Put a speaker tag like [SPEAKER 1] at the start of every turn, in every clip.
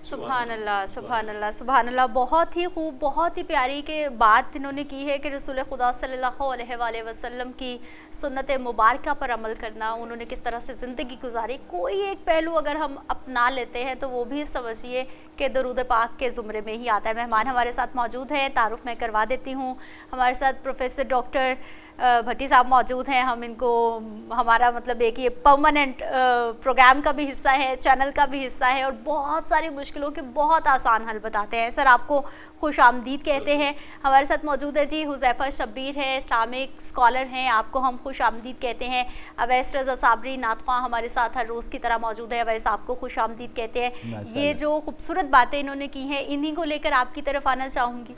[SPEAKER 1] سبحان اللہ سبحان اللہ سبحان اللہ. بہت ہی خوب, بہت ہی پیاری کے بات انہوں نے کی ہے کہ رسول خدا صلی اللہ علیہ وآلہ وسلم کی سنت مبارکہ پر عمل کرنا, انہوں نے کس طرح سے زندگی گزاری. کوئی ایک پہلو اگر ہم اپنا لیتے ہیں تو وہ بھی سمجھیے کہ درود پاک کے زمرے میں ہی آتا ہے. مہمان ہمارے ساتھ موجود ہیں, تعارف میں کروا دیتی ہوں. ہمارے ساتھ پروفیسر ڈاکٹر بھٹی صاحب موجود ہیں. ہم ان کو ہمارا مطلب ایک یہ پرماننٹ پروگرام کا بھی حصہ ہے, چینل کا بھی حصہ ہے, اور بہت ساری مشکلوں کے بہت آسان حل بتاتے ہیں. سر آپ کو خوش آمدید کہتے ہیں. ہمارے ساتھ موجود ہے جی حذیفہ شبیر ہے, اسلامک اسکالر ہیں, آپ کو ہم خوش آمدید کہتے ہیں. اویس رضا صابری نعت خواں ہمارے ساتھ ہر روز کی طرح موجود ہے. اویس آپ کو خوش آمدید کہتے ہیں. یہ جو خوبصورت باتیں انہوں نے کی ہیں, انہی کو لے کر آپ کی طرف آنا چاہوں گی.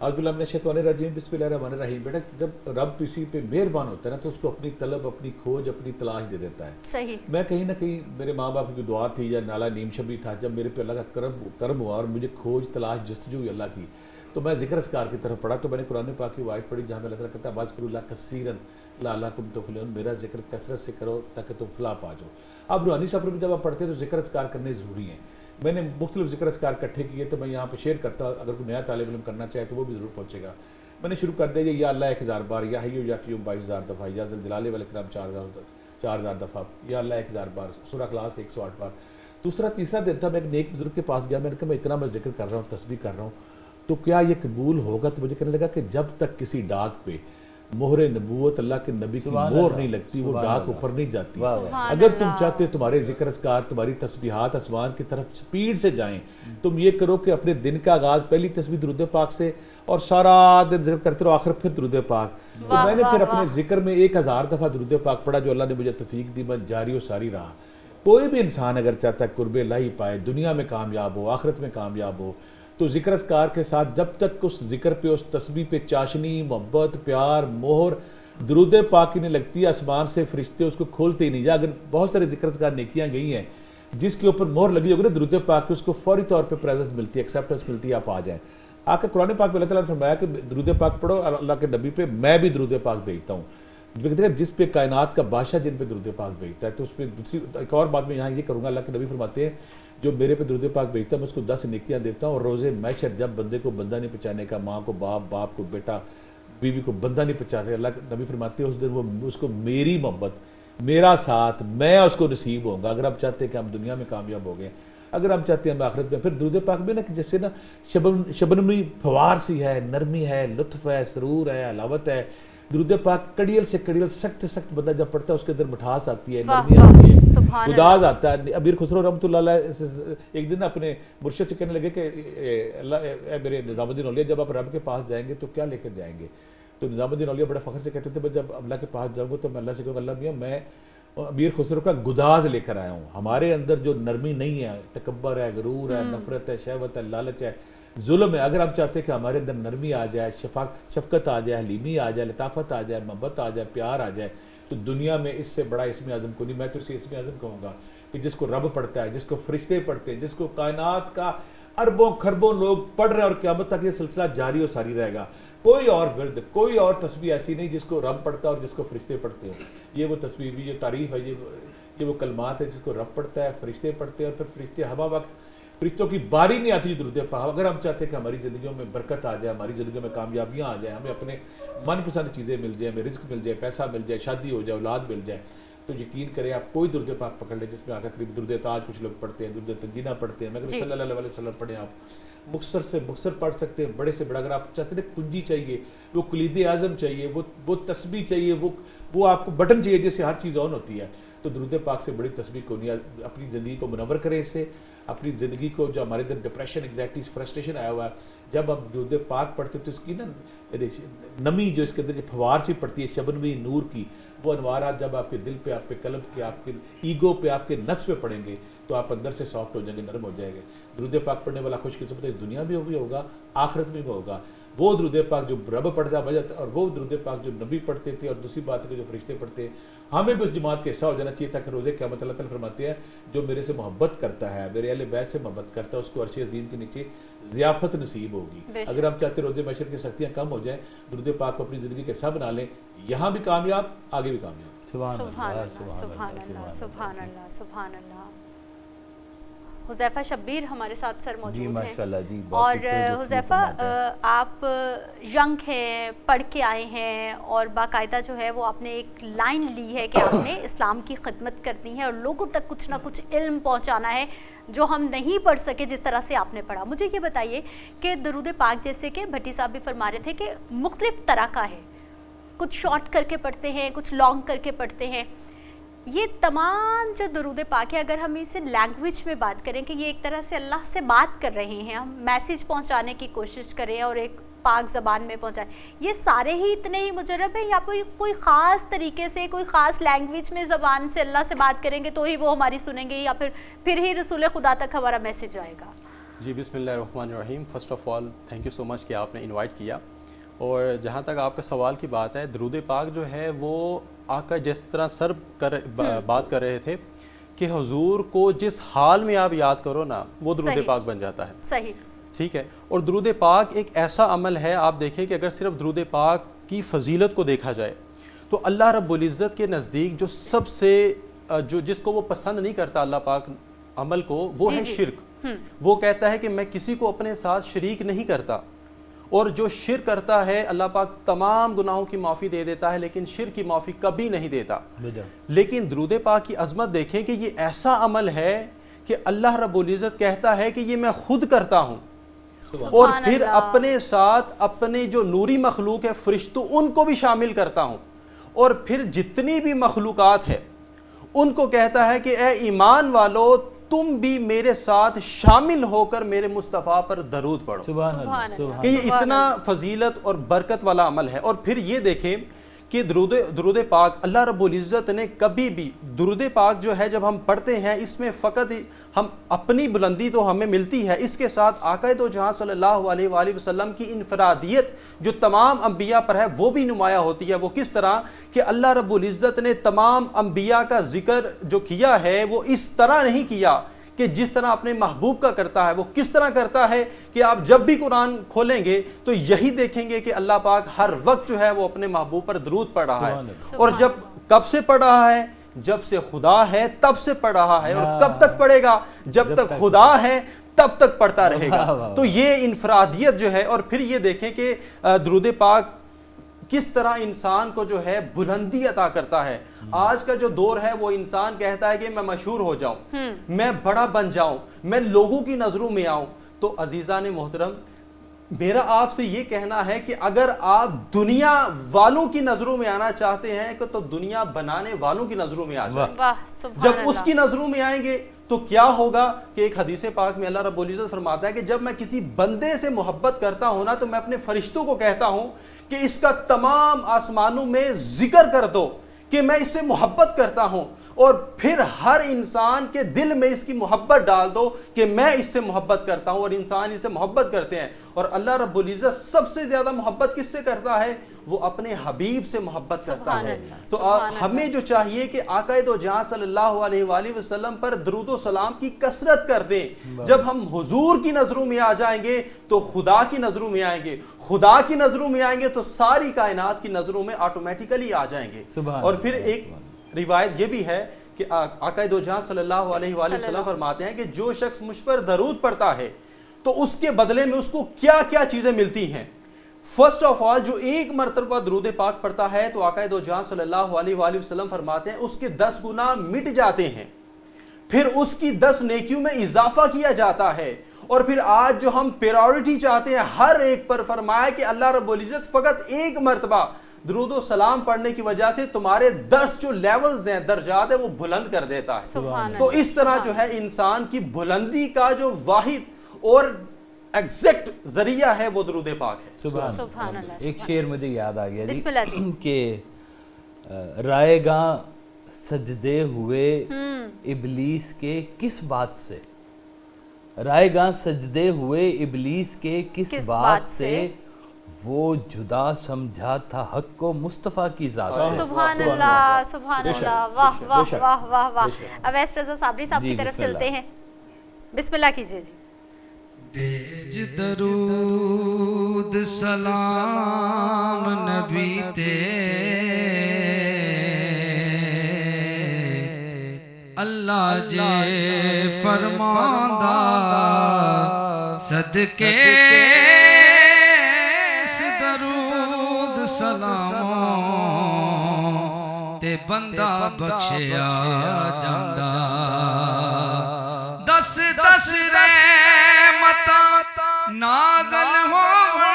[SPEAKER 2] اعوذ باللہ من الشیطان الرجیم, بسم اللہ الرحمن الرحیم. بیٹا جب رب کسی پہ مہربان ہوتا ہے نا تو اس کو اپنی طلب, اپنی کھوج, اپنی تلاش دے دیتا ہے.
[SPEAKER 1] صحیح.
[SPEAKER 2] میں کہیں نہ کہیں میرے ماں باپ کی دعا تھی یا نالا نیم شبی تھا, جب میرے پہ اللہ کا کرم ہوا اور مجھے کھوج تلاش جستجو ہوئی اللہ کی, تو میں ذکر اذکار کی طرف پڑھا. تو میں نے قرآن پاک کی آیت پڑھی جہاں میں اللہ تعالیٰ کہتا ہے واذکروا اللہ کثیرا لعلکم تفلحون, میرا ذکر کثرت سے کرو تاکہ تم فلاح پا جاؤ. اب روحانی سفر میں جب آپ پڑھتے ہیں تو ذکر اذکار کرنے ضروری ہیں. میں نے مختلف ذکر اذکار اکٹھے کیے تو میں یہاں پہ شیئر کرتا ہوں, اگر کوئی نیا طالب علم کرنا چاہے تو وہ بھی ضرور پہنچے گا. میں نے شروع کر دیا یا اللہ 1000 بار, یا حی یا قیوم 22000 دفعہ, یا ذوالجلال والاکرام 4000 دفعہ, یا اللہ 1000 بار, سورہ اخلاص 108 بار. دوسرا تیسرا دن تھا, میں ایک نیک بزرگ کے پاس گیا, میں نے کہا میں اتنا میں ذکر کر رہا ہوں, تسبیح کر رہا ہوں, تو کیا یہ قبول ہوگا؟ تو مجھے کہنے لگا کہ جب تک کسی ڈاک پہ مہر نبوت اللہ کے نبی کی مہر نہیں لگتی وہ ڈاک اوپر نہیں جاتی. اگر تم چاہتے ہو تمہارے ذکر اذکار, تمہاری تسبیحات آسمان کی طرف سپیڈ سے جائیں, تم یہ کرو کہ اپنے دن کا آغاز پہلی تسبیح درود پاک سے اور سارا دن ذکر کرتے رہو, آخر پھر درود پاک. تو میں نے پھر اپنے ذکر میں 1000 دفعہ درود پاک پڑھا جو اللہ نے مجھے توفیق دی, میں جاری و ساری رہا. کوئی بھی انسان اگر چاہتا ہے قرب الہی پائے, دنیا میں کامیاب ہو, آخرت میں کامیاب ہو, تو ذکر اذکار کے ساتھ جب تک اس ذکر پہ, اس تسبیح پہ چاشنی, محبت, پیار, مہر درود پاک کی نہیں لگتی, آسمان سے فرشتے اس کو کھولتے ہی نہیں. یا اگر بہت سارے ذکر اذکار نیکیاں گئی ہیں جس کے اوپر مہر لگی ہوگی نا درود پاک کی, اس کو فوری طور پہ پریزنس ملتی ہے, ایکسیپٹنس ملتی ہے, آپ آ جائیں. آ کے قرآن پاک میں اللہ تعالیٰ نے فرمایا کہ درود پاک پڑھو, اور اللہ کے نبی پہ میں بھی درود پاک بھیجتا ہوں. جس پہ کائنات کا بادشاہ جن پہ درود پاک بھیجتا ہے. تو اس پہ دوسری ایک اور بات میں یہاں یہ کروں گا, اللہ کے نبی فرماتے ہیں جو میرے پہ درود پاک بھیجتا ہے میں اس کو 10 نیکیاں دیتا ہوں, اور روزے محشر جب بندے کو بندہ نہیں پہچانے کا, ماں کو باپ, باپ کو بیٹا, بیوی کو بندہ نہیں پہچانے, اللہ کے نبی فرماتے ہیں اس دن وہ اس کو میری محبت, میرا ساتھ, میں اس کو نصیب ہوں گا. اگر آپ چاہتے ہیں کہ ہم دنیا میں کامیاب ہو گئے, اگر ہم چاہتے ہیں ہم آخرت میں, پھر درود پاک میں نا کہ جیسے نا شبنمی فوار سی ہے, نرمی ہے, لطف ہے, سرور ہے, حلاوت ہے. درود پاک کڑیل سے کڑیل, سخت سخت بندہ جب پڑھتا ہے اس کے اندر مٹھاس آتی ہے, نرمی آتی ہے, گداز آتا ہے. امیر خسرو رحمۃ اللہ علیہ ایک دن اپنے مرشد سے کہنے لگے کہ اللہ اے میرے نظام الدین اولیاء, جب آپ رب کے پاس جائیں گے تو کیا لے کر جائیں گے؟ تو نظام الدین اولیاء بڑا فخر سے کہتے تھے جب اللہ کے پاس جاؤں گا تو میں اللہ سے کہوں گا اللہ میاں میں امیر خسرو کا گداز لے کر آیا ہوں. ہمارے اندر جو نرمی نہیں ہے, تکبر ہے, غرور ہے, نفرت ہے, شہوت ہے, لالچ ہے, ظلم ہے, اگر ہم چاہتے ہیں کہ ہمارے اندر نرمی آ جائے, شفقت آ جائے, حلیمی آ جائے, لطافت آ جائے, محبت آ جائے, پیار آ جائے, تو دنیا میں اس سے بڑا اسم اعظم کو نہیں. میں تو اسے اسم اعظم کہوں گا کہ جس کو رب پڑھتا ہے, جس کو فرشتے پڑھتے ہیں, جس کو کائنات کا اربوں خربوں لوگ پڑھ رہے ہیں, اور قیامت تک یہ سلسلہ جاری و ساری رہے گا. کوئی اور ورد, کوئی اور تسبیح ایسی نہیں جس کو رب پڑھتا ہے اور جس کو فرشتے پڑھتے ہیں. یہ وہ تسبیح بھی, یہ تعریف ہے, یہ وہ کلمات ہے جس کو رب پڑھتا ہے, فرشتے پڑھتے ہیں, اور پھر فرشتے ہوا وقت فرشتوں کی باری نہیں آتی درود پاک. اگر ہم چاہتے ہیں کہ ہماری زندگیوں میں برکت آ جائے, ہماری زندگیوں میں کامیابیاں آ جائیں, ہمیں اپنے من پسند چیزیں مل جائیں, ہمیں رزق مل جائے, پیسہ مل جائے, شادی ہو جائے, اولاد مل جائے, تو یقین کریں آپ کوئی درود پاک پکڑ لیں جس میں آقا کریم درود تاج کچھ لوگ پڑھتے ہیں, درود تنجینہ پڑھتے ہیں, مگر صلی اللہ علیہ وسلم پڑھیں, آپ مختصر سے مختصر پڑھ سکتے ہیں, بڑے سے بڑا. اگر آپ چاہتے ہیں کنجی چاہیے, وہ کلید اعظم چاہیے, وہ تسبیح چاہیے, وہ آپ کو بٹن چاہیے جس سے ہر چیز آن ہوتی ہے, تو درود پاک سے بڑی تسبیح کو نہیں. اپنی زندگی کو منور کریں اس سے, اپنی زندگی کو, جو ہمارے اندر ڈپریشن, انگزائٹی, فرسٹریشن آیا ہوا ہے, جب ہم درود پاک پڑھتے تو اس کی نا نمی جو اس کے اندر فوار سی پڑتی ہے شبنوی نور کی, وہ انوارات جب آپ کے دل پہ, آپ کے قلب پہ, آپ کے ایگو پہ, آپ کے نفس پہ پڑیں گے تو آپ اندر سے سافٹ ہو جائیں گے, نرم ہو جائیں گے. درود پاک پڑھنے والا خوش قسمت اس دنیا میں بھی ہوگا, آخرت میں بھی ہوگا. وہ درود پاک جو رب پڑھتا ہے اور وہ درود پاک جو نبی پڑھتے تھے, اور دوسری بات ہے جو فرشتے پڑھتے ہیں, ہمیں بھی اس جماعت کا حصہ ہو جانا چاہیے تاکہ روزے قیامت اللہ تعالیٰ فرماتے ہیں جو میرے سے محبت کرتا ہے, میرے اہل بیت سے محبت کرتا ہے, اس کو عرش عظیم کے نیچے ضیافت نصیب ہوگی. اگر ہم چاہتے روزے محشر کی سختیاں کم ہو جائیں, درود پاک کو اپنی زندگی کا حصہ بنا لیں, یہاں بھی کامیاب, آگے بھی کامیاب.
[SPEAKER 1] سبحان اللہ, سبحان اللہ, سبحان اللہ, سبحان اللہ. حذیفہ شبیر ہمارے ساتھ سر
[SPEAKER 3] جی
[SPEAKER 1] موجود ہیں.
[SPEAKER 3] ماشاءاللہ جی
[SPEAKER 1] اور حذیفہ آپ ینگ ہیں, پڑھ کے آئے ہیں, اور باقاعدہ جو ہے وہ آپ نے ایک لائن لی ہے کہ آپ نے اسلام کی خدمت کرنی ہے اور لوگوں تک کچھ نہ کچھ علم پہنچانا ہے جو ہم نہیں پڑھ سکے جس طرح سے آپ نے پڑھا. مجھے یہ بتائیے کہ درود پاک جیسے کہ بھٹی صاحب بھی فرما رہے تھے کہ مختلف طرح کا ہے, کچھ شارٹ کر کے پڑھتے ہیں, کچھ لانگ کر کے پڑھتے ہیں. یہ تمام جو درود پاک ہے, اگر ہم اسے لینگویج میں بات کریں کہ یہ ایک طرح سے اللہ سے بات کر رہے ہیں, ہم میسیج پہنچانے کی کوشش کریں اور ایک پاک زبان میں پہنچائیں, یہ سارے ہی اتنے ہی مجرب ہیں یا کوئی خاص طریقے سے کوئی خاص لینگویج میں زبان سے اللہ سے بات کریں گے تو ہی وہ ہماری سنیں گے, یا پھر ہی رسول خدا تک ہمارا میسیج آئے گا؟
[SPEAKER 4] جی بسم اللہ الرحمن الرحیم. First of all thank you so much کہ آپ نے انوائٹ کیا. اور جہاں تک آپ کا سوال کی بات ہے, درود پاک جو ہے وہ آقا جس طرح سر بات کر رہے تھے کہ حضور کو جس حال میں آپ یاد کرو نا وہ درود پاک بن جاتا ہے.
[SPEAKER 1] صحیح,
[SPEAKER 4] ٹھیک ہے. اور درود پاک ایک ایسا عمل ہے, آپ دیکھیں کہ اگر صرف درود پاک کی فضیلت کو دیکھا جائے تو اللہ رب العزت کے نزدیک جو سب سے جس کو وہ پسند نہیں کرتا اللہ پاک عمل کو, وہ ہے شرک. وہ کہتا ہے کہ میں کسی کو اپنے ساتھ شریک نہیں کرتا, اور جو شرک کرتا ہے اللہ پاک تمام گناہوں کی معافی دے دیتا ہے لیکن شرک کی معافی کبھی نہیں دیتا. لیکن درود پاک کی عظمت دیکھیں کہ یہ ایسا عمل ہے کہ اللہ رب العزت کہتا ہے کہ یہ میں خود کرتا ہوں, اور پھر اپنے ساتھ اپنے جو نوری مخلوق ہے فرشتوں ان کو بھی شامل کرتا ہوں, اور پھر جتنی بھی مخلوقات ہے ان کو کہتا ہے کہ اے ایمان والو تم بھی میرے ساتھ شامل ہو کر میرے مصطفیٰ پر درود پڑھو. کہ یہ اتنا فضیلت اور برکت والا عمل ہے. اور پھر یہ دیکھیں کہ درود پاک اللہ رب العزت نے کبھی بھی, درود پاک جو ہے جب ہم پڑھتے ہیں اس میں فقط ہم اپنی بلندی تو ہمیں ملتی ہے, اس کے ساتھ آقا دو جہاں صلی اللہ علیہ وآلہ وسلم کی انفرادیت جو تمام انبیاء پر ہے وہ بھی نمایاں ہوتی ہے. وہ کس طرح کہ اللہ رب العزت نے تمام انبیاء کا ذکر جو کیا ہے وہ اس طرح نہیں کیا کہ جس طرح اپنے محبوب کا کرتا ہے. وہ کس طرح کرتا ہے کہ آپ جب بھی قرآن کھولیں گے تو یہی دیکھیں گے کہ اللہ پاک ہر وقت جو ہے وہ اپنے محبوب پر درود پڑھ رہا ہے. اور جب کب سے پڑھ رہا ہے؟ جب سے خدا ہے تب سے پڑھ رہا ہے. اور کب تک پڑھے گا؟ جب تک خدا ہے تب تک پڑھتا رہے گا. تو یہ انفرادیت جو ہے. اور پھر یہ دیکھیں کہ درود پاک کس طرح انسان کو جو ہے بلندی عطا کرتا ہے. آج کا جو دور ہے وہ انسان کہتا ہے کہ میں مشہور ہو جاؤں, میں بڑا بن جاؤں, میں لوگوں کی نظروں میں آؤں. تو عزیزان محترم, میرا آپ سے یہ کہنا ہے کہ اگر آپ دنیا والوں کی نظروں میں آنا چاہتے ہیں تو دنیا بنانے والوں کی نظروں میں آ جائیں. جب اس کی نظروں میں آئیں گے تو کیا ہوگا کہ ایک حدیث پاک میں اللہ رب العزت فرماتا ہے کہ جب میں کسی بندے سے محبت کرتا ہوں نا تو میں اپنے فرشتوں کو کہتا ہوں کہ اس کا تمام آسمانوں میں ذکر کر دو کہ میں اس سے محبت کرتا ہوں, اور پھر ہر انسان کے دل میں اس کی محبت ڈال دو کہ میں اس سے محبت کرتا ہوں, اور انسان اس سے محبت کرتے ہیں. اور اللہ رب العزت سب سے زیادہ محبت کس سے کرتا ہے؟ وہ اپنے حبیب سے محبت کرتا ہے. تو ہمیں جو چاہیے کہ آقا دو جہاں صلی اللہ علیہ وآلہ وسلم پر درود و سلام کی کثرت کر دیں. جب ہم حضور کی نظروں میں آ جائیں گے تو خدا کی نظروں میں آئیں گے, خدا کی نظروں میں آئیں گے تو ساری کائنات کی نظروں میں آٹومیٹیکلی آ جائیں گے. اور پھر ایک روایت یہ بھی ہے کہ آقا دو جہاں صلی اللہ علیہ وآلہ وسلم فرماتے ہیں کہ جو شخص مجھ پر درود پڑھتا ہے تو اس کے بدلے میں اس کو کیا کیا چیزیں ملتی ہیں. فرسٹ آف آل, جو ایک مرتبہ درود پاک پڑھتا ہے تو آقا دو جہاں صلی اللہ علیہ وآلہ وسلم فرماتے ہیں اس کے 10 گناہ مٹ جاتے ہیں, پھر اس کی 10 نیکیوں میں اضافہ کیا جاتا ہے. اور پھر آج جو ہم پیورٹی چاہتے ہیں ہر ایک پر, فرمایا کہ اللہ رب العزت فقط ایک مرتبہ درود و سلام پڑھنے کی وجہ سے تمہارے 10 جو لیولز ہیں, درجات ہیں, وہ بلند کر دیتا ہے. تو اس طرح جو ہے انسان کی بلندی کا جو واحد اور ایگزیکٹ ذریعہ ہے وہ درود پاک ہے.
[SPEAKER 1] سبحان اللہ.
[SPEAKER 3] ایک شعر مجھے یاد آ گیا
[SPEAKER 1] بسم اللہ جی
[SPEAKER 3] کہ رائے گاں سجدے ہوئے ابلیس کے کس بات سے, رائے گاں سجدے ہوئے ابلیس کے کس بات سے, وہ جدا سمجھا تھا حق کو مصطفیٰ کی ذات.
[SPEAKER 1] سبحان اللہ, سبحان اللہ, واہ واہ واہ واہ واہ. اویس رضا صابری صاحب کی طرف چلتے ہیں, بسم اللہ کیجئے جی.
[SPEAKER 5] بھیج درود سلام نبی تے, اللہ جے فرماندا صدقے اس درود سلام تے بندہ بخشیا جاندا دس دس رحمتاں نازل ہوون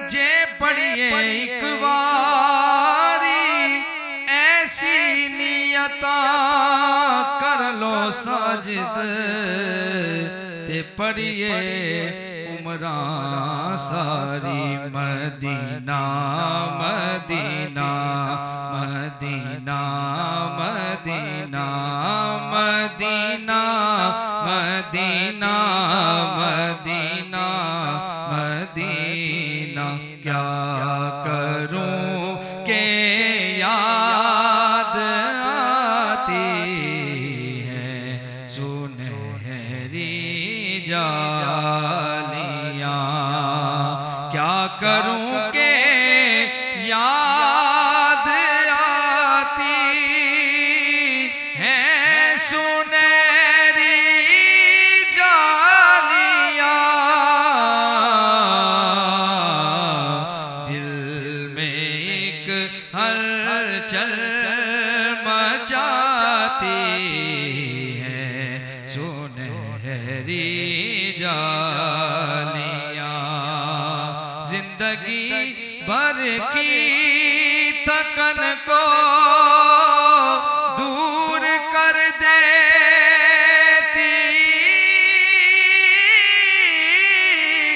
[SPEAKER 5] جے پڑھیے ایک واری ایسی نیتاں کر لو ساجد تے پڑھیے عمران ساری مدینہ مدینہ مدینہ مدینہ مدینہ مدینہ مدینہ مدینہ کیا کروں کہ یاد آتی ہے سنہری جالیاں کیا کروں کہ یاد آتی ہے سنہری جالیاں دل میں ایک ہلچل مچاتی ہے سنہری جالیاں زندگی بھر کی تھکن کو دور کر دیتی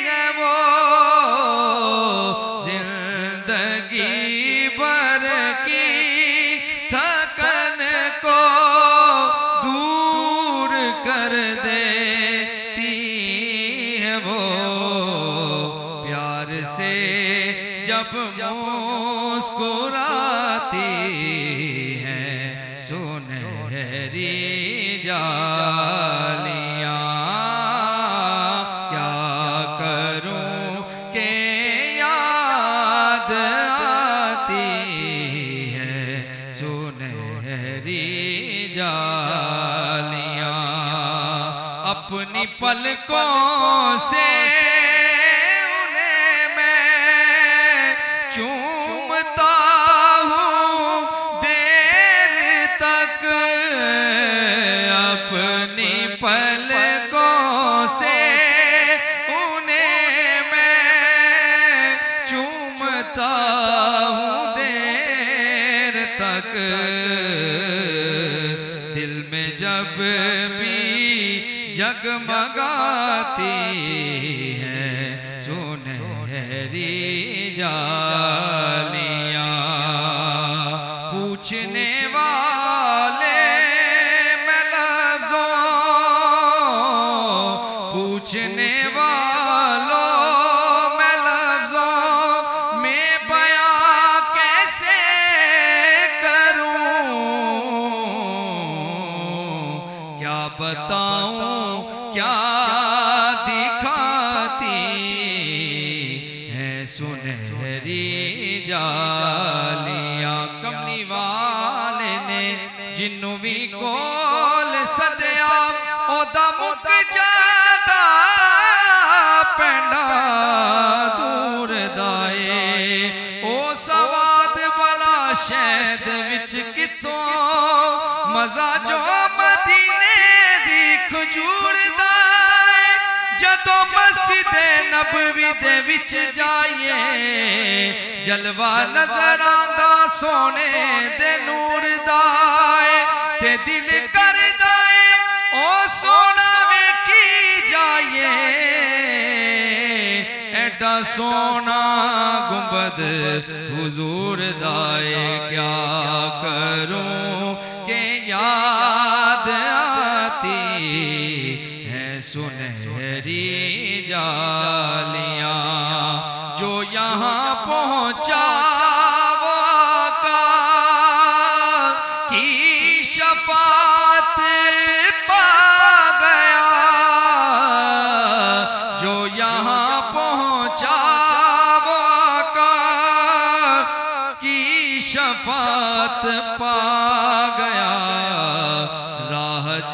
[SPEAKER 5] ہے وہ زندگی بھر کی تھکن کو دور کر دیتی ہے وہ پیار سے جب مسکراتی ہیں سنہری جالیاں کیا کروں کہ یاد آتی ہے سنہری جالیاں اپنی پلکوں سے چومتا ہوں دیر تک اپنی پلکوں سے انہیں میں چومتا ہوں دیر تک دل میں جب بھی جگمگاتی ہے سنہری جالیاں پوچھنے والے میں لفظوں پوچھنے والوں میں لفظوں میں بیاں کیسے کروں کیا بتاؤں کیا دکھاتی ہے سنہری جالیاں کملی والے نے جنوں بھی کول سدیا اودا مک جادا پینڈا دور دائے او سواد والا شہد وچ کتوں مزہ جو مدینے دی کھجور دا جدوں مسجد نبوی دے وچ جائیے جلوہ نظر آندا سونے دے نور دا تے دل کردا اے او سونا ویکھی جائیے ایڈا سونا گنبد حضور دا کیا کروں کہ یاد آتی ہے سنہری جالیاں جو یہاں پہنچا وہ آقا کی شفاعت پا گیا جو یہاں پہنچا وہ آقا کی شفاعت پا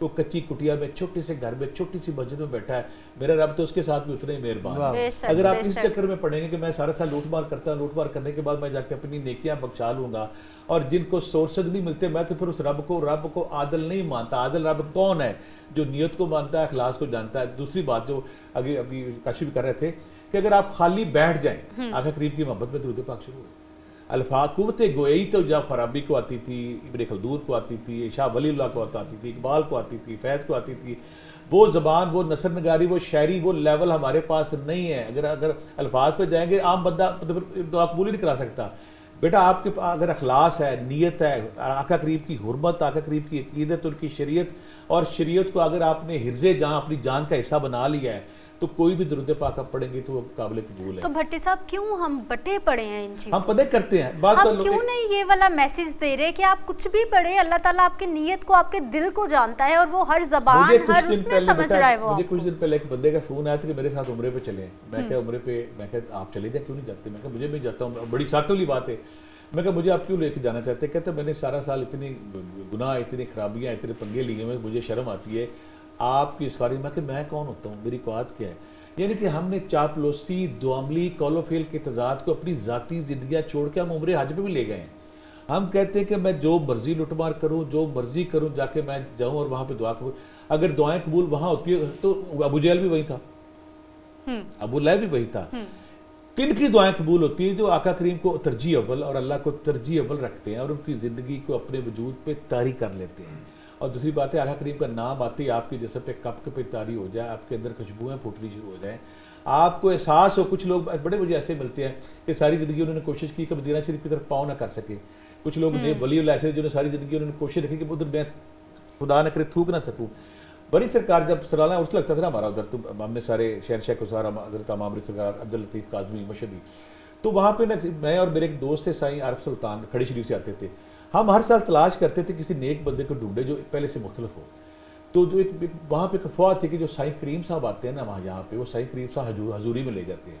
[SPEAKER 2] وہ کچی کٹیا میں چھوٹے سے گھر میں چھوٹی سی مسجد میں بیٹھا ہے, میرا رب تو اس کے ساتھ بھی اتنا ہی مہربان ہے.
[SPEAKER 1] بے شک,
[SPEAKER 2] اگر آپ
[SPEAKER 1] بے
[SPEAKER 2] اس
[SPEAKER 1] شک.
[SPEAKER 2] چکر میں پڑیں گے کہ میں سارا سال لوٹ مار کرتا ہوں, لوٹ مار کرنے کے بعد میں جا کے اپنی نیکیاں بخشا لوں گا, اور جن کو سورسز نہیں ملتے, میں تو پھر اس رب کو عادل نہیں مانتا. عادل رب کون ہے؟ جو نیت کو مانتا ہے, اخلاص کو جانتا ہے. دوسری بات جو ابھی کاشف بھی کر رہے تھے کہ اگر آپ خالی بیٹھ جائیں, آقا کریم کی محبت میں درود پاک شروع ہوئے. الفاظ قوت گوئی تو جب فارابی کو آتی تھی, ابن خلدون کو آتی تھی, شاہ ولی اللہ کو آتی تھی, اقبال کو آتی تھی, فیض کو آتی تھی. وہ زبان, وہ نثر نگاری, وہ شاعری, وہ لیول ہمارے پاس نہیں ہے. اگر الفاظ پہ جائیں گے عام بندہ دعا قبول ہی نہیں کرا سکتا. بیٹا آپ کے اگر اخلاص ہے, نیت ہے, آقا کریم کی حرمت, آقا کریم کی عقیدت, ان کی شریعت, اور شریعت کو اگر آپ نے حرز جان اپنی جان کا حصہ بنا لیا ہے, تو کوئی بھی درود پاک آپ پڑھیں گے تو وہ قابل قبول ہے.
[SPEAKER 1] تو بھٹی صاحب کیوں ہم بٹے پڑے ہیں ان چیزوں؟
[SPEAKER 2] ہم پتہ کرتے ہیں
[SPEAKER 1] ہم کیوں نہیں یہ والا میسج دے رہے کہ آپ کچھ بھی پڑھیں, اللہ تعالیٰ آپ کی نیت کو, آپ کے دل کو جانتا ہے, اور وہ ہر زبان, ہر اس میں سمجھ رہا ہے. وہ
[SPEAKER 2] مجھے کچھ دن پہلے ایک بندے کا فون آیا تھا کہ میرے ساتھ عمرے پہ چلیں. میں کہا عمرے پہ, میں کہا آپ چلے جائیں, کیوں نہیں جاتے؟ میں کہا مجھے بھی جاتا ہوں, بڑی ساتھ والی بات ہے. میں کہا مجھے آپ کیوں لے کے جانا چاہتے ہیں؟ کہتے میں نے سارا سال اتنی گناہ, اتنی خرابیاں, اتنے پنگے لیے ہوئے, مجھے شرم آتی ہے آپ کی سفاری. میں کہ میں کون ہوتا ہوں, میری قوت کیا ہے؟ یعنی کہ ہم نے چاپلوسی, دعاملی, قول و فعل کے تضاد کو اپنی ذاتی زندگیاں چھوڑ کے ہم عمرے حج پہ بھی لے گئے ہیں. ہم کہتے ہیں کہ میں جو مرضی لٹ مار کروں, جو مرضی کروں, جا کے میں جاؤں اور وہاں پہ دعا کروں. اگر دعائیں قبول وہاں ہوتی ہے تو ابو جہل بھی وہی تھا, ابو لہب بھی وہی تھا. کن کی دعائیں قبول ہوتی ہیں؟ جو آقا کریم کو ترجیح اول اور اللہ کو ترجیح اول رکھتے ہیں اور ان کی زندگی کو اپنے وجود پہ طاری کر لیتے ہیں. اور دوسری بات ہے, آقا کریم کا نام آتے ہی آپ کے جسم پہ کپ پہ طاری ہو جائے, آپ کے اندر خوشبوئیں پھوٹنی شروع ہو جائیں, آپ کو احساس ہو. کچھ لوگ بڑے مجھے ایسے ملتے ہیں کہ ساری زندگی انہوں نے کوشش کی کہ مدینہ شریف کی طرف پاؤں نہ کر سکے. کچھ لوگ ولی اللہ ایسے جنہوں نے ساری زندگی انہوں نے کوشش رکھی کہ ادھر میں خدا نہ کرے تھوک نہ سکوں. بڑی سرکار جب سالانہ عرس لگتا تھا نا ہمارا ادھر, تو ہم نے سارے شہنشاہ کوثر, حضرت امام سرکار, عبداللطیف کاظمی, مشہدی, تو وہاں پہ میں اور میرے ایک دوست تھے سائیں عارف سلطان, کھڑی شریف سے آتے تھے. ہم ہر سال تلاش کرتے تھے کسی نیک بندے کو ڈھونڈے جو پہلے سے مختلف ہو. تو جو وہاں پہ افواہ تھی کہ جو سائیں کریم صاحب آتے ہیں نا وہاں, یہاں پہ وہ سائیں کریم صاحب حضوری میں لے جاتے ہیں.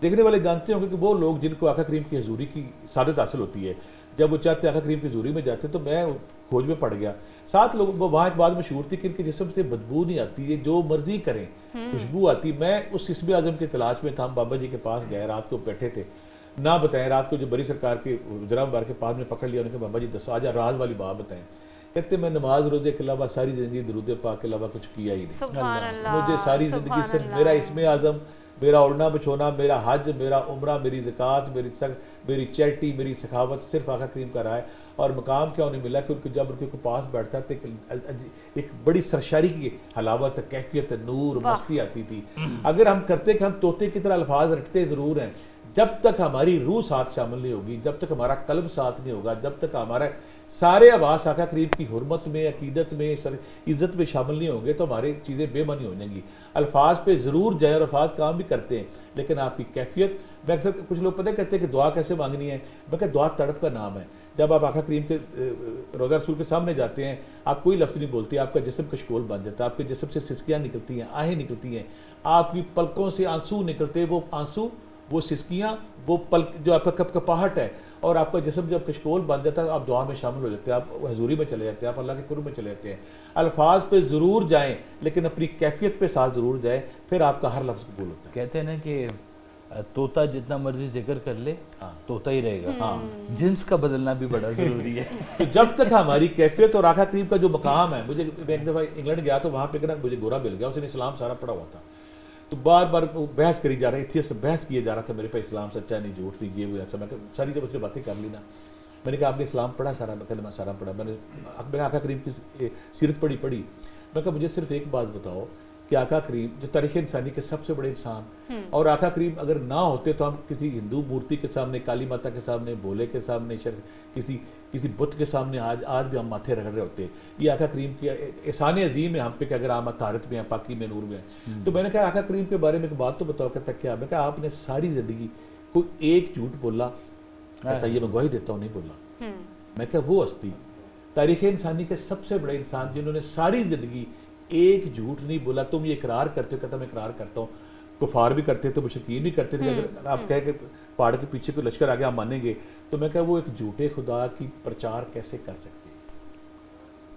[SPEAKER 2] دیکھنے والے جانتے ہوں گے کہ وہ لوگ جن کو آقا کریم کی حضوری کی سعادت حاصل ہوتی ہے, جب وہ چاہتے آقا کریم کی حضوری میں جاتے, تو میں کھوج میں پڑ گیا. 7 لوگ وہاں ایک بات مشہور تھی کہ ان کے جسم سے بدبو نہیں آتی ہے, جو مرضی کریں خوشبو آتی. میں اس اسم اعظم کی تلاش میں تھا, ہم بابا جی کے پاس گئے, رات کو بیٹھے تھے, نہ بتائیں. رات کو جو بڑی سرکار کے جناب بار کے پاس میں پکڑ لیا, انہوں نے کہا بابا جی دسو آج راز والی بات بتائیں. کہتے میں نماز روزے کے علاوہ ساری زندگی درود پاک کے علاوہ کچھ کیا ہی نہیں.
[SPEAKER 1] سبحان اللہ,
[SPEAKER 2] مجھے ساری زندگی
[SPEAKER 1] سبحان
[SPEAKER 2] صرف
[SPEAKER 1] اللہ.
[SPEAKER 2] میرا اسم اعظم, میرا اڑنا بچھونا, میرا حج, میرا عمرہ, میری زکوٰۃ, میری چیریٹی, میری سخاوت صرف آقا کریم کا رہا ہے. اور مقام کیا انہیں ملا کہ ان کو جب ان کے پاس بیٹھتا تھا ایک بڑی سرشاری کی حلاوت, کیفیت, نور, مستی آتی تھی. اگر ہم کرتے کہ ہم طوطے کی طرح الفاظ رٹتے ضرور ہیں, جب تک ہماری روح ساتھ شامل نہیں ہوگی, جب تک ہمارا قلب ساتھ نہیں ہوگا, جب تک ہمارا سارے آواز آقا کریم کی حرمت میں, عقیدت میں, عزت میں شامل نہیں ہوں گے, تو ہماری چیزیں بے معنی ہو جائیں گی. الفاظ پہ ضرور جائیں اور الفاظ کام بھی کرتے ہیں, لیکن آپ کی کیفیت. میں اکثر کچھ لوگ پتہ کہتے ہیں کہ دعا کیسے مانگنی ہے. میں کہ دعا تڑپ کا نام ہے. جب آپ آقا کریم کے روضہ رسول کے سامنے جاتے ہیں, آپ کوئی لفظ نہیں بولتے, آپ کا جسم کشکول بن جاتا ہے, آپ کے جسم سے سسکیاں نکلتی ہیں, آہیں نکلتی ہیں, آپ کی پلکوں سے آنسو نکلتے, وہ آنسو, وہ سسکیاں, وہ پلک جو آپ کا کپ کپاہٹ ہے, اور آپ کا جسم جب کشکول بن جاتا ہے, آپ دعا میں شامل ہو جاتے ہیں, آپ حضوری میں چلے جاتے ہیں, آپ اللہ کے قرب میں چلے جاتے ہیں. الفاظ پہ ضرور جائیں لیکن اپنی کیفیت پہ ساتھ ضرور جائیں, پھر آپ کا ہر لفظ قبول ہوتا ہے.
[SPEAKER 3] کہتے ہیں نا کہ طوطا جتنا مرضی ذکر کر لے طوطا ہی رہے گا. جنس کا بدلنا بھی بڑا ضروری ہے.
[SPEAKER 2] تو جب تک ہماری کیفیت اور آقا کریم کا جو مقام ہے, مجھے ایک دفعہ انگلینڈ گیا تو وہاں پہ مجھے گورا مل گیا, اس نے اسلام سارا پڑھا ہوا تھا, تو بار بار بحث کری جا رہا ہے, ایتھیسٹ بحث کیے جا رہا تھا میرے پہ, اسلام سچا نہیں, جھوٹ نہیں, یہ وہ ایسا. میں ساری جب اس نے باتیں کر لی نا, میں نے کہا آپ نے اسلام پڑھا سارا؟ کلمہ سارا پڑھا. میں نے آقا کریم کی سیرت پڑھی. میں کہا مجھے صرف ایک بات بتاؤ کہ آقا کریم جو تاریخ انسانی کے سب سے بڑے انسان, اور آقا کریم اگر نہ ہوتے تو ہم کسی ہندو مورتی کے سامنے, کالی ماتا کے سامنے, بھولے کے سامنے, کسی بت کے سامنے آج بھی ہم ماتھے رگڑ رہے ہوتے. یہ آقا کریم کی احسان عظیم ہے ہم پہ کہ اگر ہم طہارت میں ہیں, پاکی میں, نور میں ہیں. تو میں نے کہا آقا کریم کے بارے میں ایک بات تو بتاؤ. کہتا کیا؟ میں کہا آپ نے ساری زندگی کوئی ایک جھوٹ بولا؟ کہتا یہ میں گواہی دیتا ہوں نہیں بولا. میں کہا وہ ہستی تاریخ انسانی کے سب سے بڑے انسان جنہوں نے ساری زندگی ایک جھوٹ نہیں بولا. تم یہ اقرار کرتے ہو؟ کہتا میں اقرار کرتا ہوں. کفار بھی کرتے تھے, مشرکین بھی کرتے تھے. اگر آپ کہیں کہ پہاڑ کے پیچھے کوئی لشکر آگے ہم مانیں گے, تو میں کہا وہ ایک جھوٹے خدا کی پرچار کیسے کر سکتے ہیں؟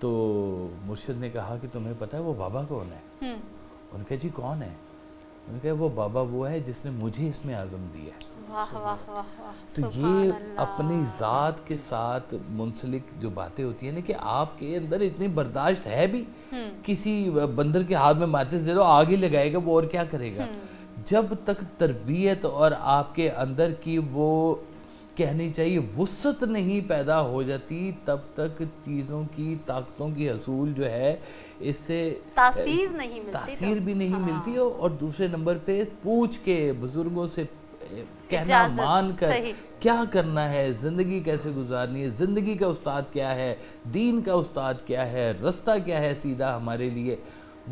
[SPEAKER 3] تو مرشد نے کہا کہ تمہیں پتہ ہے وہ بابا کون ہے؟ انہوں نے کہا جی کون ہے؟ انہوں نے کہا وہ بابا وہ ہے جس نے مجھے اس میں عزم دیا ہے.
[SPEAKER 1] واہ واہ واہ واہ،
[SPEAKER 3] تو یہ اپنی ذات کے ساتھ منسلک جو باتیں ہوتی ہیں نا کہ آپ کے اندر اتنی برداشت ہے بھی، کسی بندر کے ہاتھ میں ماچس دے دو آگ ہی لگائے گا وہ اور کیا کرے گا. جب تک تربیت اور آپ کے اندر کی وہ کہنی چاہیے وسعت نہیں پیدا ہو جاتی تب تک چیزوں کی طاقتوں کی حصول جو ہے اس سے
[SPEAKER 1] تاثیر نہیں ملتی،
[SPEAKER 3] تاثیر بھی نہیں ملتی. اور دوسرے نمبر پہ پوچھ کے بزرگوں سے کہنا مان کر کیا کرنا ہے، زندگی کیسے گزارنی ہے، زندگی کا استاد کیا ہے، دین کا استاد کیا ہے، رستہ کیا ہے سیدھا ہمارے لیے،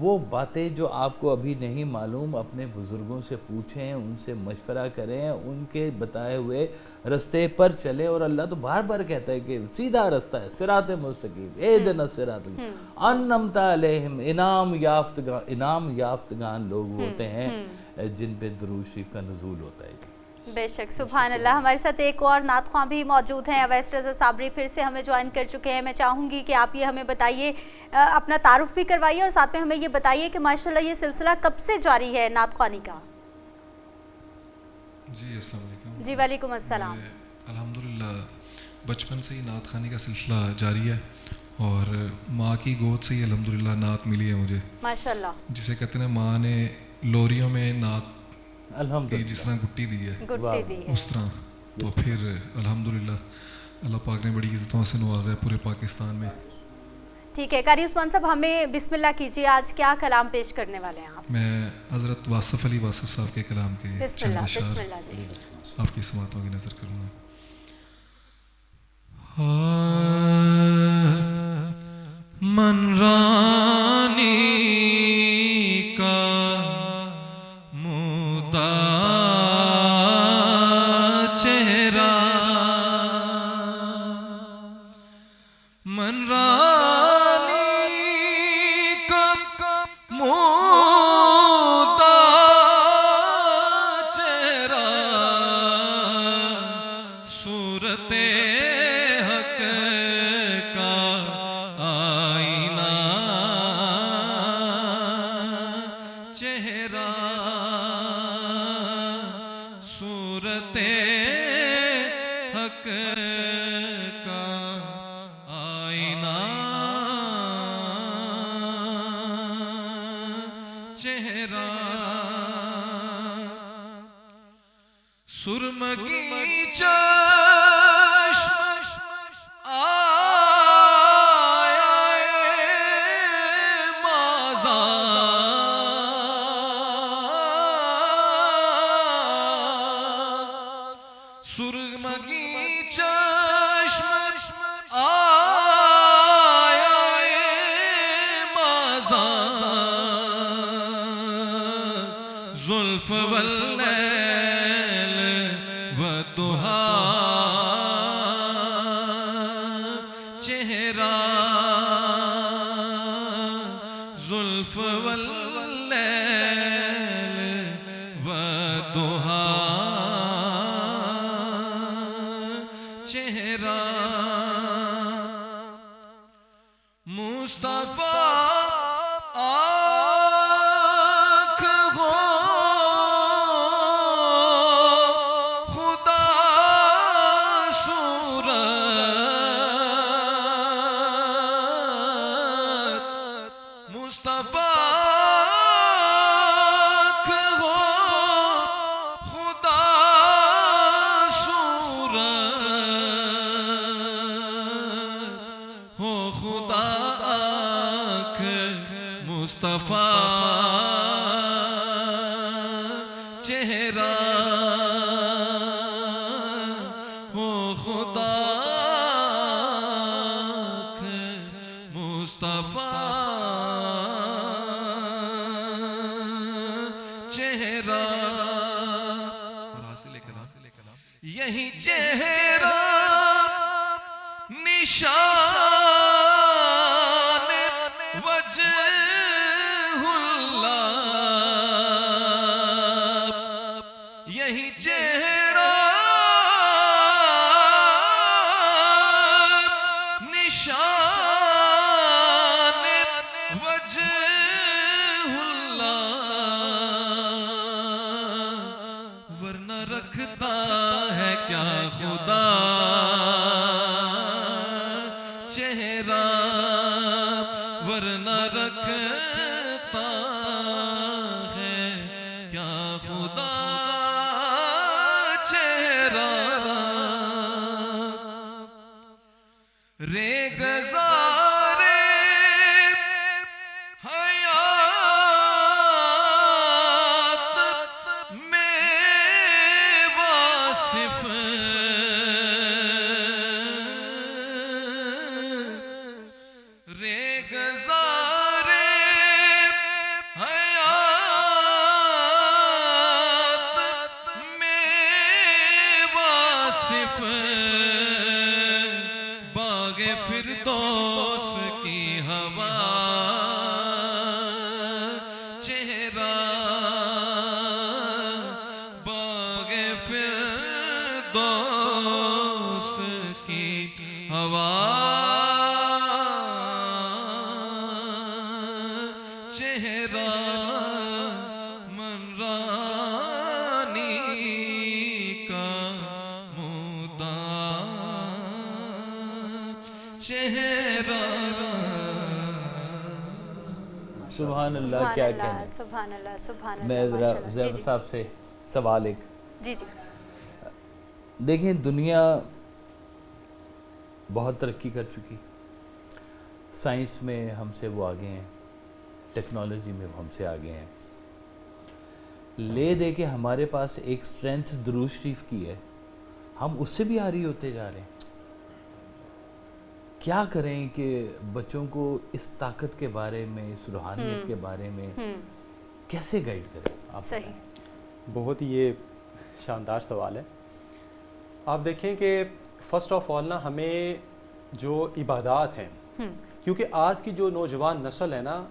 [SPEAKER 3] وہ باتیں جو آپ کو ابھی نہیں معلوم اپنے بزرگوں سے پوچھیں، ان سے مشورہ کریں، ان کے بتائے ہوئے رستے پر چلیں. اور اللہ تو بار بار کہتا ہے کہ سیدھا رستہ ہے، صراط مستقیم، اہدنا الصراط انعمت علیہم. انعام یافتگان لوگ ہوتے ہیں جن پہ درود شریف کا نزول ہوتا ہے.
[SPEAKER 1] بے شک، سبحان اللہ. ہمارے ساتھ ایک اور نعت خواں بھی موجود ہیں، اویس رضا صابری پھر سے ہمیں جوائن کر چکے ہیں. میں چاہوں گی کہ آپ یہ ہمیں بتائیے، اپنا تعارف بھی کروائیے اور ساتھ میں ہمیں یہ بتائیے کہ ماشاءاللہ یہ سلسلہ کب سے جاری ہے نعت خوانی کا؟
[SPEAKER 6] جی السلام علیکم.
[SPEAKER 1] جی وعلیکم السلام.
[SPEAKER 6] الحمدللہ بچپن سے ہی نعت خوانی کا سلسلہ جاری ہے اور ماں کی گود سے ہی الحمدللہ نعت ملی ہے مجھے،
[SPEAKER 1] ماشاءاللہ،
[SPEAKER 6] جسے کہتے ہیں ماں نے لوریوں میں نعت
[SPEAKER 3] الحمدللہ
[SPEAKER 6] جس طرح گٹی دی ہے
[SPEAKER 1] گٹی دی ہے
[SPEAKER 6] اس طرح. تو پھر الحمدللہ اللہ پاک نے بڑی عزتوں سے نوازا ہے پورے پاکستان میں.
[SPEAKER 1] ٹھیک ہے قاری عثمان صاحب، ہمیں بسم اللہ کیجیے. آج کیا کلام پیش کرنے والے ہیں آپ؟
[SPEAKER 6] میں حضرت واصف علی واصف صاحب کے کلام کے
[SPEAKER 1] بسم
[SPEAKER 6] چند
[SPEAKER 1] اللہ، بسم
[SPEAKER 6] اشعار
[SPEAKER 1] اللہ جی.
[SPEAKER 6] آپ کی سماعتوں کی نظر کروں گا. من رانی کا مودہ چہرہ، من رانی کا مودہ چہرہ، صورت حق کا آئینہ چہرہ، صورت حق کا آئینہ چہرہ، سرمگی چشم سرمگی چشم آیا مازا، زلف واللیل والضحا چہرہ، زلف واللیل والضحا چہرہ، مصطفیٰ آنکھ ہو خدا صورت، مصطفیٰ آنکھ ہو خدا صورت، ہو خدا آنکھ مصطفیٰ چہرہ، ہو خدا آنکھ مصطفیٰ چہرہ. اور حاصل کلام یہی چہرہ نشان وجہ اللہ، یہی چہرہ نشان
[SPEAKER 5] کیا خدا چہرہ ورنہ رکھتا ہے، کیا خدا چہرہ رے گزارے حیات میں واصف رے گزارے حیات میں واصف باغ فردوس کی ہوا چہرہ باغ فردوس کی ہوا چہرہ منرانی کا مدعا چہرہ
[SPEAKER 3] سبحان اللہ، کیا کہنا.
[SPEAKER 1] سبحان اللہ، سبحان اللہ.
[SPEAKER 3] میں ذرا زیب صاحب سے سوال ایک.
[SPEAKER 1] جی جی
[SPEAKER 3] دیکھیں، دنیا بہت ترقی کر چکی، سائنس میں ہم سے وہ آگے ہیں، ٹیکنالوجی میں ہم سے آگے ہیں. لے دے کے ہمارے پاس ایک سٹرینتھ درود شریف کی ہے، ہم اس سے بھی آری ہوتے جا رہے ہیں. کیا کریں کہ بچوں کو اس طاقت کے بارے میں، اس روحانیت کے بارے میں کیسے گائیڈ کریں؟ آپ
[SPEAKER 1] صحیح.
[SPEAKER 4] بہت ہی یہ شاندار سوال ہے. آپ دیکھیں کہ فرسٹ آف آل نا، ہمیں جو عبادات ہیں، کیونکہ آج کی جو نوجوان نسل ہے نا،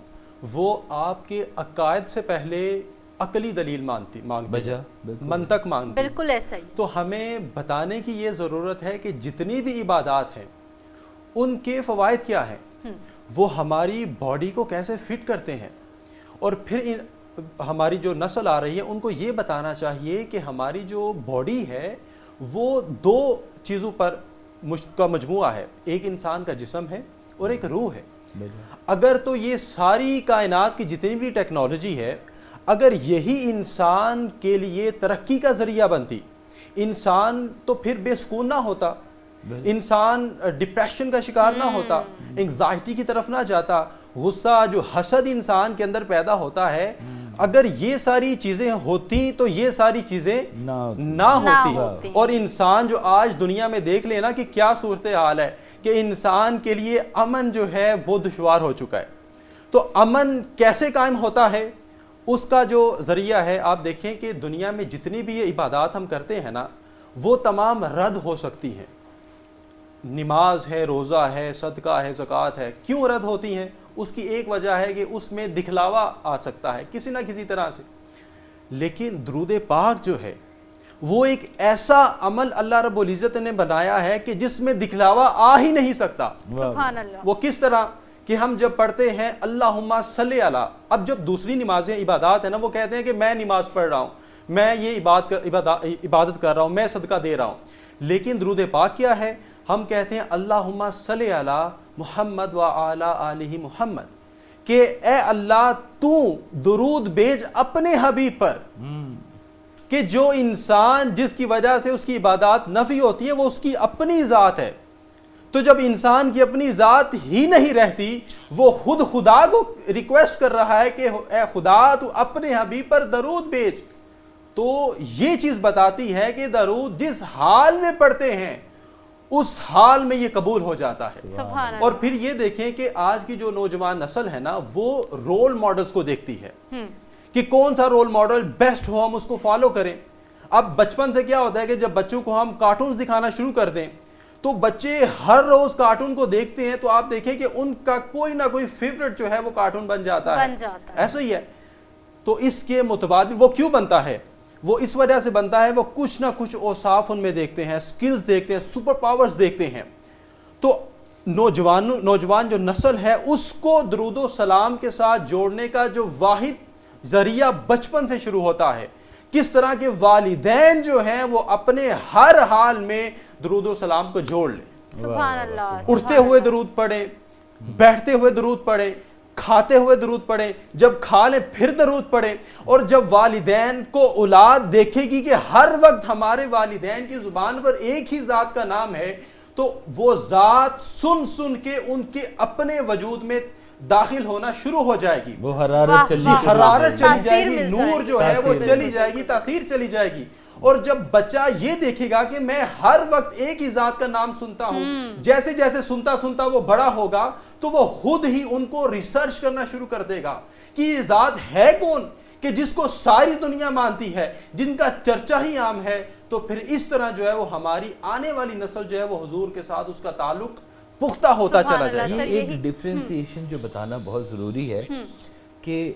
[SPEAKER 4] وہ آپ کے عقائد سے پہلے عقلی دلیل مانگتی
[SPEAKER 3] بجا
[SPEAKER 4] منطق مانگتی.
[SPEAKER 1] بالکل ایسا ہی.
[SPEAKER 4] تو ہمیں بتانے کی یہ ضرورت ہے کہ جتنی بھی عبادات ہیں ان کے فوائد کیا ہیں، وہ ہماری باڈی کو کیسے فٹ کرتے ہیں، اور پھر ہماری جو نسل آ رہی ہے ان کو یہ بتانا چاہیے کہ ہماری جو باڈی ہے وہ دو چیزوں پر کا مجموعہ ہے، ایک انسان کا جسم ہے اور ایک روح ہے. اگر تو یہ ساری کائنات کی جتنی بھی ٹیکنالوجی ہے، اگر یہی انسان کے لیے ترقی کا ذریعہ بنتی، انسان تو پھر بے سکون نہ ہوتا، انسان ڈپریشن کا شکار نہ ہوتا، انگزائٹی کی طرف نہ جاتا، غصہ جو حسد انسان کے اندر پیدا ہوتا ہے، اگر یہ ساری چیزیں ہوتی تو یہ ساری چیزیں نہ ہوتی. اور انسان جو آج دنیا میں دیکھ لینا کہ کیا صورتحال ہے کہ انسان کے لیے امن جو ہے وہ دشوار ہو چکا ہے. تو امن کیسے قائم ہوتا ہے؟ اس کا جو ذریعہ ہے، آپ دیکھیں کہ دنیا میں جتنی بھی یہ عبادات ہم کرتے ہیں نا، وہ تمام رد ہو سکتی ہیں. نماز ہے، روزہ ہے، صدقہ ہے، زکوٰۃ ہے. کیوں رد ہوتی ہیں؟ اس کی ایک وجہ ہے کہ اس میں دکھلاوا آ سکتا ہے کسی نہ کسی طرح سے. لیکن درود پاک جو ہے وہ ایک ایسا عمل اللہ رب العزت نے بنایا ہے کہ جس میں دکھلاوا آ ہی نہیں سکتا.
[SPEAKER 1] سبحان اللہ.
[SPEAKER 4] وہ کس طرح کہ ہم جب پڑھتے ہیں اللہم صلی علی، اب جب دوسری نمازیں عبادات ہیں نا، وہ کہتے ہیں کہ میں نماز پڑھ رہا ہوں، میں یہ عبادت کر رہا ہوں، میں صدقہ دے رہا ہوں. لیکن درود پاک کیا ہے؟ ہم کہتے ہیں اللہم صلی علی محمد و علی آلہ محمد، کہ اے اللہ تو درود بھیج اپنے حبیب پر، کہ جو انسان جس کی وجہ سے اس کی عبادات نفی ہوتی ہے وہ اس کی اپنی ذات ہے. تو جب انسان کی اپنی ذات ہی نہیں رہتی، وہ خود خدا کو ریکویسٹ کر رہا ہے کہ اے خدا تو اپنے حبیب پر درود بھیج. تو یہ چیز بتاتی ہے کہ درود جس حال میں پڑھتے ہیں اس حال میں یہ قبول ہو جاتا ہے.
[SPEAKER 1] سبحان اللہ.
[SPEAKER 4] اور پھر یہ دیکھیں کہ آج کی جو نوجوان نسل ہے نا، وہ رول ماڈلز کو دیکھتی ہے کہ کون سا رول ماڈل بیسٹ ہو، ہم اس کو فالو کریں. اب بچپن سے کیا ہوتا ہے کہ جب بچوں کو ہم کارٹونز دکھانا شروع کر دیں تو بچے ہر روز کارٹون کو دیکھتے ہیں، تو آپ دیکھیں کہ ان کا کوئی نہ کوئی فیورٹ جو ہے وہ کارٹون بن جاتا ہے. ایسا ہی ہے. تو اس کے متبادل وہ کیوں بنتا ہے؟ وہ اس وجہ سے بنتا ہے، وہ کچھ نہ کچھ اوصاف ان میں دیکھتے ہیں، سکلز دیکھتے ہیں، سپر پاورز دیکھتے ہیں. تو نوجوان جو نسل ہے اس کو درود و سلام کے ساتھ جوڑنے کا جو واحد ذریعہ بچپن سے شروع ہوتا ہے کس طرح کے والدین جو ہیں وہ اپنے ہر حال میں درود و سلام کو جوڑ لیں.
[SPEAKER 1] سبحان اللہ.
[SPEAKER 4] اٹھتے ہوئے درود پڑھیں, بیٹھتے ہوئے درود پڑھیں, کھاتے ہوئے درود پڑھیں, جب کھا لیں پھر درود پڑھیں. اور جب والدین کو اولاد دیکھے گی کہ ہر وقت ہمارے والدین کی زبان پر ایک ہی ذات کا نام ہے, تو وہ ذات سن سن کے ان کے اپنے وجود میں داخل ہونا شروع ہو جائے گی.
[SPEAKER 3] وہ حرارت چلی
[SPEAKER 4] جائے گی, نور جو ہے وہ چلی جائے گی, تاثیر چلی جائے گی. اور جب بچہ یہ دیکھے گا کہ میں ہر وقت ایک ہی ذات کا نام سنتا ہوں, جیسے جیسے سنتا سنتا وہ بڑا ہوگا تو وہ خود ہی ان کو ریسرچ کرنا شروع کر دے گا کہ یہ ذات ہے کون کہ جس کو ساری دنیا مانتی ہے, جن کا چرچا ہی عام ہے. تو پھر اس طرح جو ہے وہ ہماری آنے والی نسل جو ہے وہ حضور کے ساتھ اس کا تعلق پختہ ہوتا چلا جائے گا.
[SPEAKER 3] ایک ڈیفرینسیشن جو بتانا بہت ضروری ہے کہ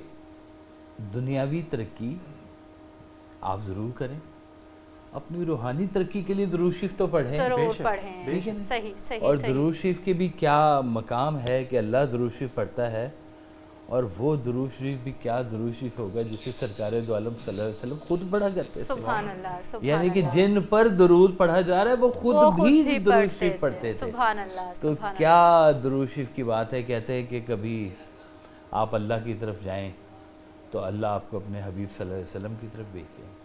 [SPEAKER 3] دنیاوی ترقی آپ ضرور کریں, اپنی روحانی ترقی کے لیے درود شریف تو پڑھیں,
[SPEAKER 1] ضرور پڑھیں. صحیح.
[SPEAKER 3] اور درود شریف کے بھی کیا مقام ہے کہ اللہ درود شریف پڑھتا ہے, اور وہ درود شریف بھی کیا درود شریف ہوگا جسے سرکار دو عالم صلی اللہ علیہ وسلم خود پڑھا کرتے تھے.
[SPEAKER 1] سبحان اللہ.
[SPEAKER 3] یعنی کہ جن پر درود پڑھا جا رہا ہے وہ خود بھی درود شریف پڑھتے تھے.
[SPEAKER 1] سبحان اللہ.
[SPEAKER 3] تو کیا درود شریف کی بات ہے. کہتے ہیں کہ کبھی آپ اللہ کی طرف جائیں تو اللہ آپ کو اپنے حبیب صلی اللہ علیہ وسلم کی طرف بھیجتے ہیں,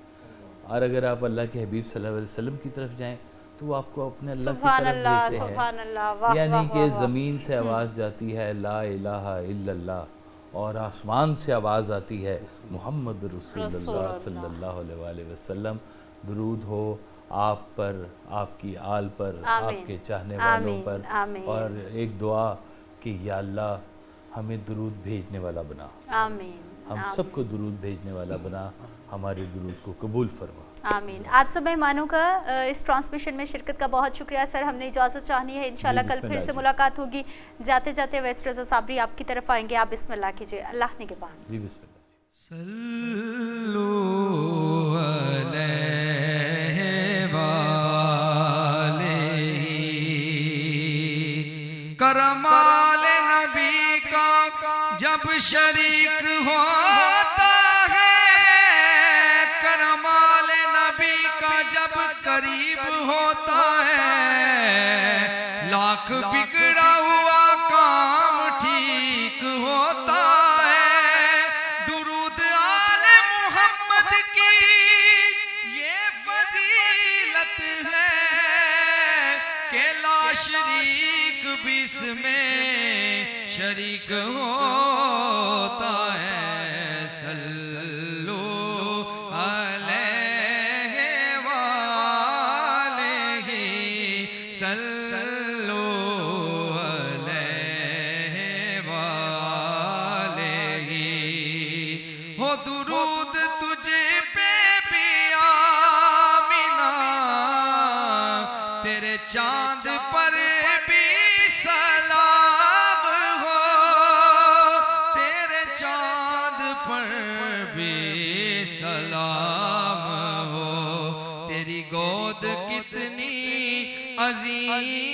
[SPEAKER 3] اور اگر آپ اللہ کے حبیب صلی اللہ علیہ وسلم کی طرف جائیں تو وہ آپ کو اپنے اللہ کی طرف بھیجتے ہیں. یعنی کہ زمین سے آواز جاتی ہے لا الہ الا اللہ, اور آسمان سے آواز آتی ہے محمد رسول اللہ صلی اللہ علیہ وسلم. درود ہو آپ پر, آپ کی آل پر, آپ کے چاہنے والوں پر, اور ایک دعا کہ یا اللہ ہمیں درود بھیجنے والا بنا, ہم سب کو درود بھیجنے والا بنا, ہمارے درود کو قبول فرما.
[SPEAKER 1] آمین. آپ سب مہمانوں کا اس ٹرانسمیشن میں شرکت کا بہت شکریہ سر. ہم نے اجازت چاہنی ہے, انشاءاللہ کل پھر سے ملاقات ہوگی. جاتے جاتے ویسٹ رضا صابری آپ کی طرف آئیں گے, آپ بسم اللہ کیجئے. اللہ نگہبان.
[SPEAKER 3] جی بسم اللہ.
[SPEAKER 5] صلو علیہ وآلہ کرمال نبی کا جب شریک ہوتا ہے, کرمال نبی کا جب قریب ہوتا ہے, لاکھ بگڑا ہوا کام ٹھیک ہوتا ہے. درود آل محمد کی یہ فضیلت ہے کہ لا شریک بھی اس میں شریک ہوتا ہے. صلو علیہ وآلہ صلو علیہ وآلہ. ہو درود تجھے پہ بھی آمینہ, تیرے چاند پر بھی سلام ہو, تیرے چاند پر بھی سلام ہو. تیری گود کتنی عظیم